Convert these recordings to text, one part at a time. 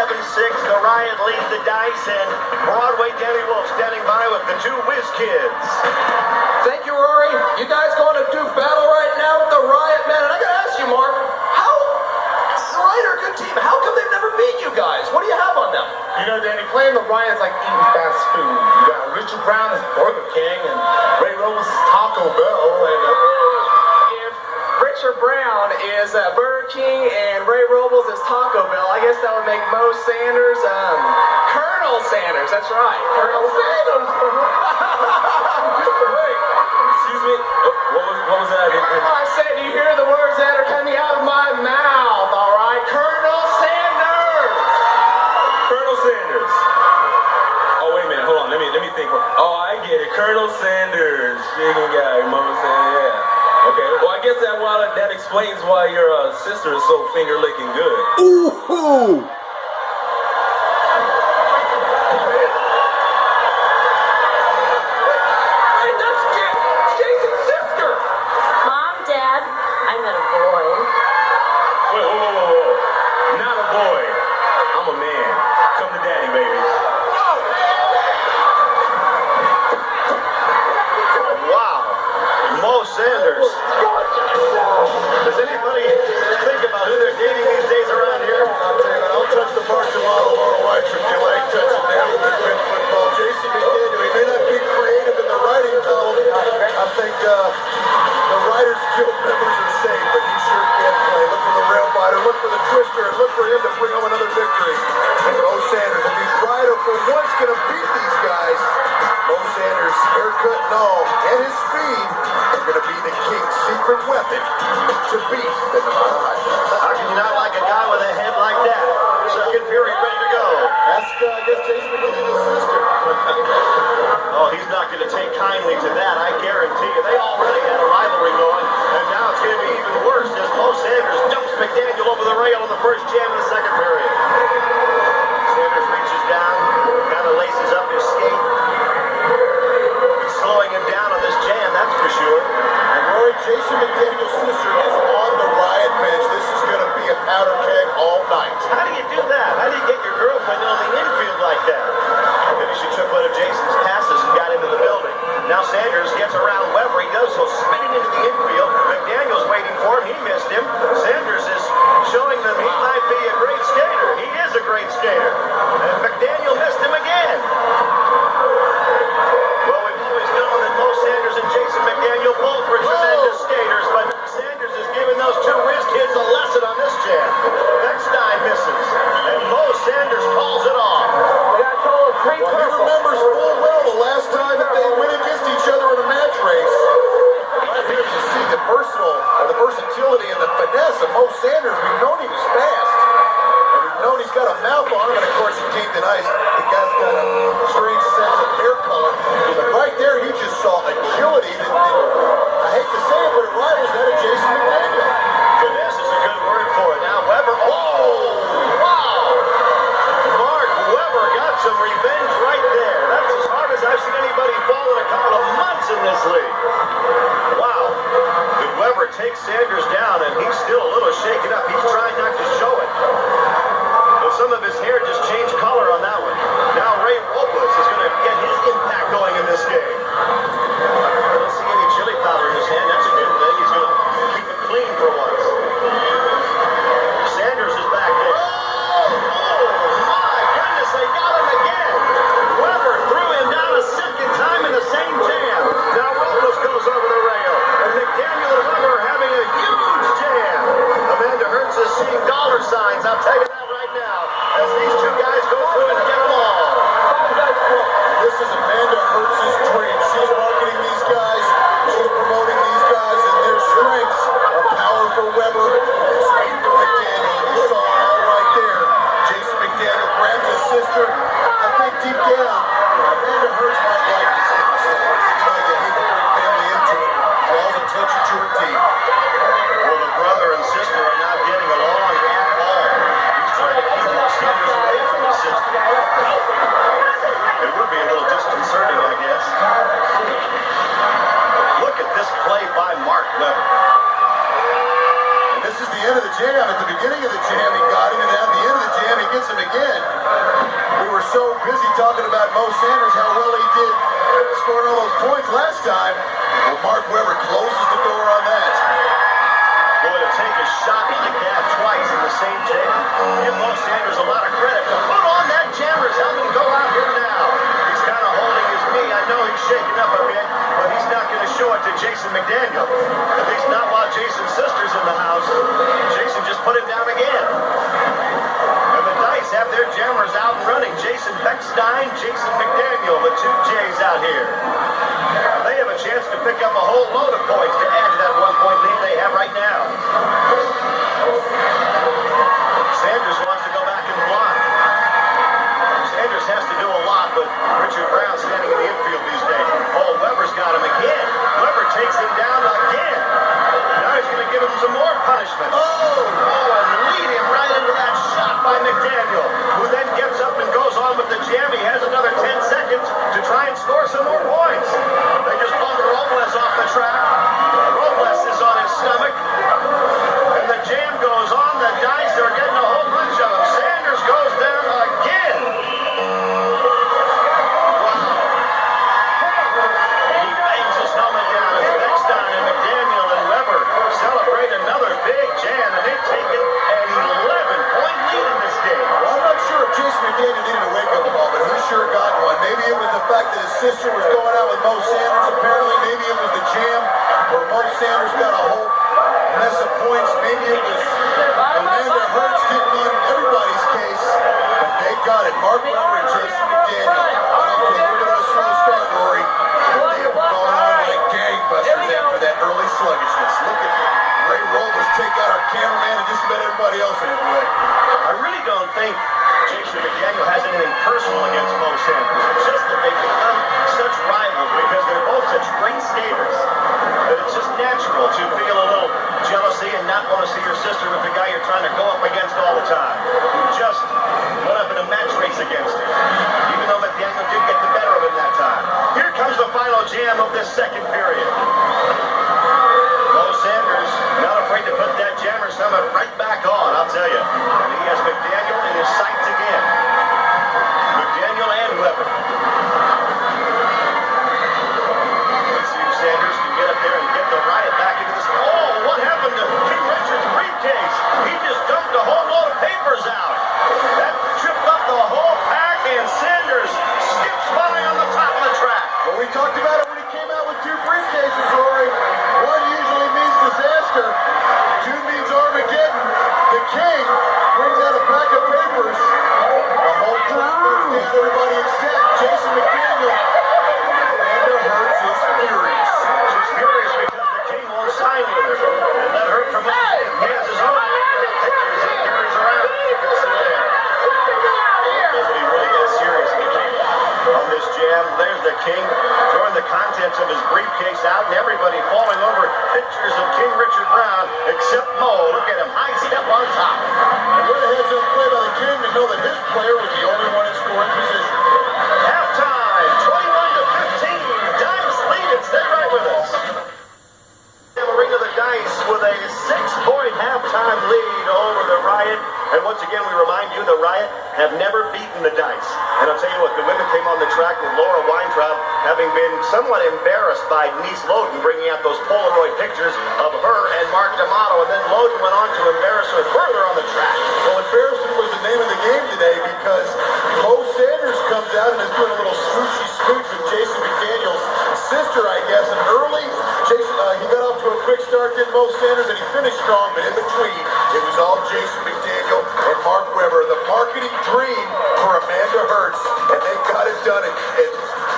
The Riot lead the dice, and Broadway Danny Wolf standing by with the two Whiz Kids. Thank you, Rory. You guys going to do battle right now with the Riot, man? And I gotta ask you, Mark, how the Riot are a good team? How come they've never beat you guys? What do you have on them? You know, Danny, playing the Riot is like eating fast food. You got Richard Brown as Burger King, and Ray Robles is Taco Bell, and if Richard Brown is Burger King and Ray Robles is Taco Bell, I guess that would make Mo Sanders, Colonel Sanders. That's right, Colonel Sanders. Wait, excuse me. What was that? I said, you hear the words that are coming out of my mouth, all right? Colonel Sanders! Colonel Sanders. Oh, wait a minute. Hold on. Let me think. Oh, I get it. Colonel Sanders. Chicken guy. Mama Sanders. Yeah. Okay. Well, I guess that explains why your sister is so finger-licking good. Ooh-hoo! Sanders. Does anybody think about who they're dating these days around here? I'll tell you what, I'll touch the parking lot of Laurel White if you like touching that with the good football. J.C. McDaniel, he may not be creative in the writing column. I think the Writers Guild members are safe, but he sure can play. Look for the rail fighter, look for the twister, and look for him to bring home another victory. And Mo Sanders, if he's Ryder for once going to beat these guys, Mo Sanders, haircut and all, and his speed, going to be the King's secret weapon to beat the Nevada High. How can you not like a guy with a head like that? Second period ready to go. Ask, I guess, Jason McDaniel's sister. Oh, he's not going to take kindly to that, I guarantee you. They already had a rivalry going, and now it's going to be even worse as Mo Sanders dumps McDaniel over the rail in the first jam in the second period. Sanders reaches down, kind of laces up his skate. Slowing him down on this jam, that's for sure. And Rory, Jason McDaniel's sister is on the Riot bench. This is going to be a powder keg all night. How do you do that? How do you get your girlfriend on the infield like that? Maybe she took one of Jason's passes and got into the building. Now Sanders gets around Weber. He does so, spinning into the infield. McDaniel's waiting for him. He missed him. Sanders is showing them he might be a great skater. He is a great skater. And McDaniel missed him again. Mo Sanders and Jason McDaniel both were tremendous skaters, but Sanders is giving those two Whiz Kids a lesson on this jam. Beckstein misses, and Mo Sanders calls it off. Well, he remembers full well the last time that they went against each other in a match race. Right here you see the versatility and the finesse of Mo Sanders. We've known he was fast, and we've known he's got a mouth on him, and of course he came tonight. The guy's got a strange sense of hair color, but right there you just saw agility that I hate to say it, but it rivals that of Jason McDaniel. Finesse is a good word for it. Now Weber, wow! Mark Weber got some revenge right there. That's as hard as I've seen anybody fall in a couple of months in this league. Wow. But Weber takes Sanders down, and he's still a little shaken up. He's trying not to show it. But some of his hair just changed color on that one. Now Ray Robles is going to get his impact going in this game. I don't see any chili powder in his hand. That's a good thing. He's going to keep it clean for once. Sanders is back there. Oh, my goodness, they got him again. Weber threw him down a second time in the same jam. Now Robles goes over the rail. And McDaniel and Weber are having a huge jam. Amanda Hertz is seeing dollar signs. I'll tell you that right now. As these two guys go through and get them all. This is Amanda Hertz's dream. She's marketing these guys. She's promoting these guys, and their strengths are power for Weber and speed for McDaniel. You saw it all right there. Jason McDaniel grabs his sister. I think deep down, Amanda Hertz might like this. You know, you hate to bring family into it. Draws attention to her team. Well, the brother and sister are not getting along at all. He's trying to keep the Sanders away from his sister. It would be a little disconcerting, I guess. Look at this play by Mark Weber. And this is the end of the jam. At the beginning of the jam, he got him, and at the end of the jam, he gets him again. Mark Webber closes the door on that. Boy, to take a shot like that twice in the same jam. Give Mo Sanders a lot of credit to put on that jammer's helmet and go out here now. He's kind of holding his knee. I know he's shaking up a bit, but he's not going to show it to Jason McDaniel. At least not while Jason's sister's in the house. Jason just put him down again. And the Dice have their jammers out and running. Jason Beckstein, Jason McDaniel, the two J's out here. They have a chance to pick up a whole load of points to add to that 1-point lead they have right now. Sanders wants to go back and block. Sanders has to do a lot, but Richard Brown standing in the infield these days. Oh, Weber's got him again. Weber takes him down again. Now he's going to give him some more punishment. And lead him right into that shot by McDaniel, who then gets up and goes on with the jam. He has another 10 seconds to try and score some more points. They just bumped Robles off the track. Robles is on his stomach. And the jam goes on. The Dice are getting a whole bunch of them. Sanders goes down again. Wow. He bangs his helmet down as Beckstein and McDaniel and Weber celebrate another big jam, and they've taken an 11-point lead in this game. Well, I'm not sure if Jason McDaniel needed a wake-up call, but he sure got one. Maybe it was the fact that his sister was going out with Mo Sanders, apparently. Maybe it was the jam where Mo Sanders got a whole mess of points. Maybe it was Amanda Hertz getting on everybody's case, but they got it. Mark Webber and Jason McDaniel. Okay, look at us from the start, Rory. They have gone on like gangbusters after that early sluggishness. Look at Ray Robles take out our cameraman and just about everybody else in his way. I really don't think Jason McDaniel has anything personal against Mo Sanders. It's just that they've become such rivals because they're both such great skaters that it's just natural to feel a little jealousy and not want to see your sister with the guy you're trying to go up against all the time. Who just went up in a match race against him. Even though McDaniel did get the better of him that time. Here comes the final jam of this second period. Mo Sanders not afraid to put that jammer's helmet right back on, I'll tell you. And he has McDaniel in his sights again. McDaniel and Weber. Let's see if Sanders can get up there and get the Riot back into this. Oh, what happened to King Richard's briefcase? He just dumped a whole load of papers out. That tripped up the whole pack, and Sanders skips by on the top of the track. Well, we talked about it when he came out with two briefcases, Rory. One usually means disaster. Two means Armageddon. The king brings out a pack of papers. The whole track goes down, everybody except Jason McDaniel. Amanda Hertz is furious. She's furious because the king won't sign with her. And let her promote him. He has his own pictures he carries around. You can see there. Nobody really gets serious on this jam. There's the king throwing the contents of his briefcase out, and everybody falling over pictures of King Richard Brown, except Mo. Look at him, high step on top. And what a heads-up play by the king to know that his player was the only one in scoring position. Halftime, 21-15. Dice lead it. Stay right with us. Arena the Dice with a 6-point halftime lead over the Riot. And once again, we remind you, the Riot have never beaten the Dice. And I'll tell you what, the women came on the track with Laura Weintraub, having been somewhat embarrassed by Denise Loden bringing out those Polaroid pictures of her and Mark D'Amato. And then Loden went on to embarrass her further on the track. Well, embarrassment was the name of the game today because Mo Sanders comes out and is doing a little smoochy smooch with Jason McDaniel's sister, I guess. And early, he got off to a quick start, did Mo Sanders, and he finished strong. But in between, it was all Jason McDaniel and Mark Webber, the marketing dream for Amanda Hertz, and they got it done. And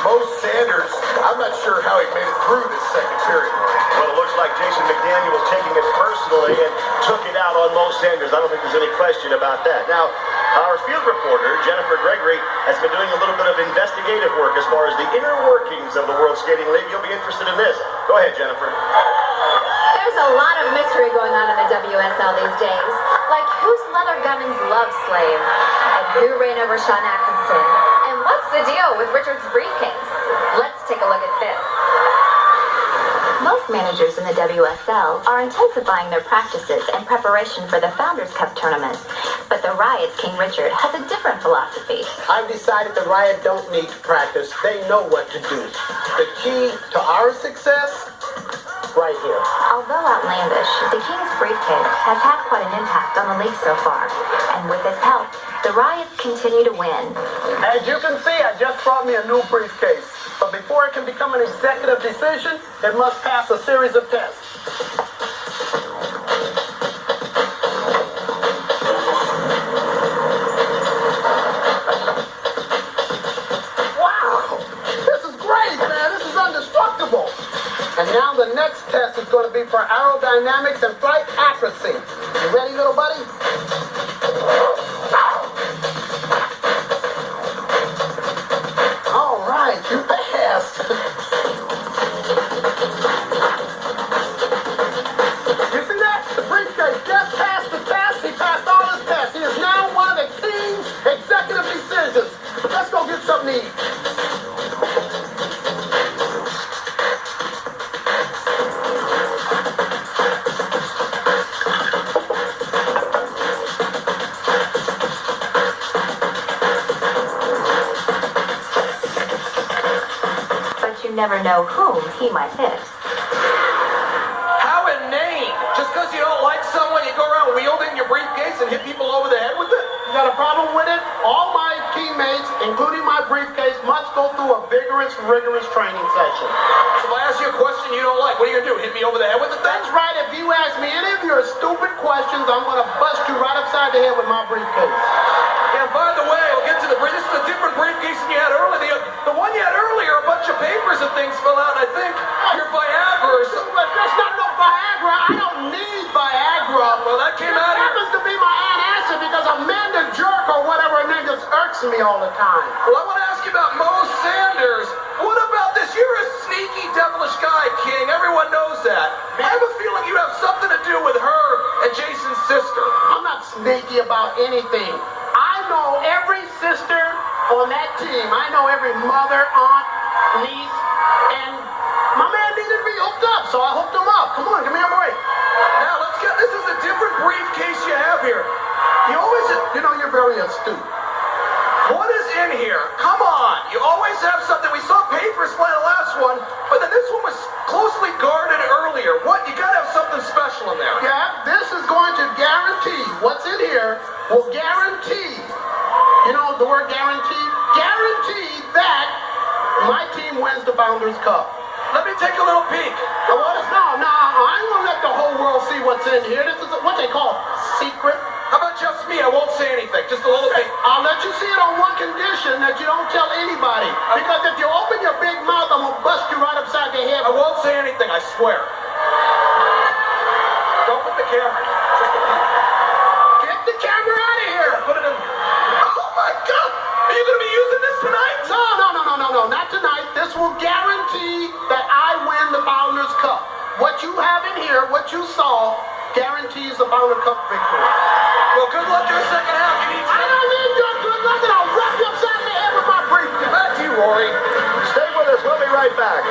Mo Sanders, I'm not sure how he made it through this second period. Well, it looks like Jason McDaniel was taking it personally and took it out on Mo Sanders. I don't think there's any question about that. Now, our field reporter, Jennifer Gregory, has been doing a little bit of investigative work as far as the inner workings of the World Skating League. You'll be interested in this. Go ahead, Jennifer. There's a lot of mystery going on in the WSL these days. Like, who's Leather Gunning's love slave? And who ran over Sean Atkinson? And what's the deal with Richard's briefcase? Let's take a look at this. Most managers in the WSL are intensifying their practices in preparation for the Founders Cup tournament. But the Riot's King Richard has a different philosophy. I've decided the Riot don't need to practice. They know what to do. The key to our success right here. Although outlandish, the King's briefcase has had quite an impact on the league so far. And with his help, the Riot continue to win. As you can see, I just brought me a new briefcase. But before it can become an executive decision, it must pass a series of tests. Wow! This is great, man! This is indestructible! And now the next test is going to be for aerodynamics and flight accuracy. You ready, little buddy? All right, you passed. You see that? The briefcase just passed the test. He passed all his tests. He is now one of the King's executive decisions. Let's go get something to eat. You never know whom he might hit. How inane! Just because you don't like someone, you go around wielding your briefcase and hit people over the head with it? You got a problem with it? All my teammates, including my briefcase, must go through a rigorous training session. So if I ask you a question you don't like, what are you going to do? Hit me over the head with it then? That's right. If you ask me any of your stupid questions, I'm going to bust you right upside the head with my briefcase. Yeah, by the way, we'll get to the brief. This is a different briefcase than you had earlier. The one you had earlier, a bunch of papers and things fell out, and I think your Viagra or something. But there's not no Viagra. I don't need Viagra. Well, that came out It here. happens to be my Aunt Answer because Amanda Jerk or whatever her name just irks me all the time. Well, I want to ask you about Mo Sanders. What about this? You're a sneaky, devilish guy, King. Everyone knows that. I have a feeling you have something to do with her and Jason's sister. I'm not sneaky about anything. I know every sister on that team. I know every mother, aunt, niece, and my man needed to be hooked up, so I hooked him up. Come on, give me a break. Now, let's get, this is a different briefcase you have here. You know, you're very astute. What is in here? Come on. You always have something. We saw papers fly the last one, but then this one was closely guarded earlier. What? You got to have something special in there. Yeah, this is going to guarantee, what's in here will guarantee, you know the word guarantee? Guarantee that my team wins the Founders Cup. Let me take a little peek. No, I ain't gonna let the whole world see what's in here. This is what they call secret. How about just me? I won't say anything. Just a little bit. I'll let you see it on one condition, that you don't tell anybody. Because if you open your big mouth, I'm gonna bust you right upside the head. I won't say anything, I swear. Don't put the camera. Get the camera out of here. Put it in. Oh my God! Are you gonna be using this tonight? No, not tonight. This will guarantee that I win the Founders Cup. What you have in here, what you saw, guarantees the Founder Cup victory. Well, good luck in the second half. You need I don't need your good luck, and I'll wrap you upside the head with my briefcase. Back to you, Rory. Stay with us. We'll be right back.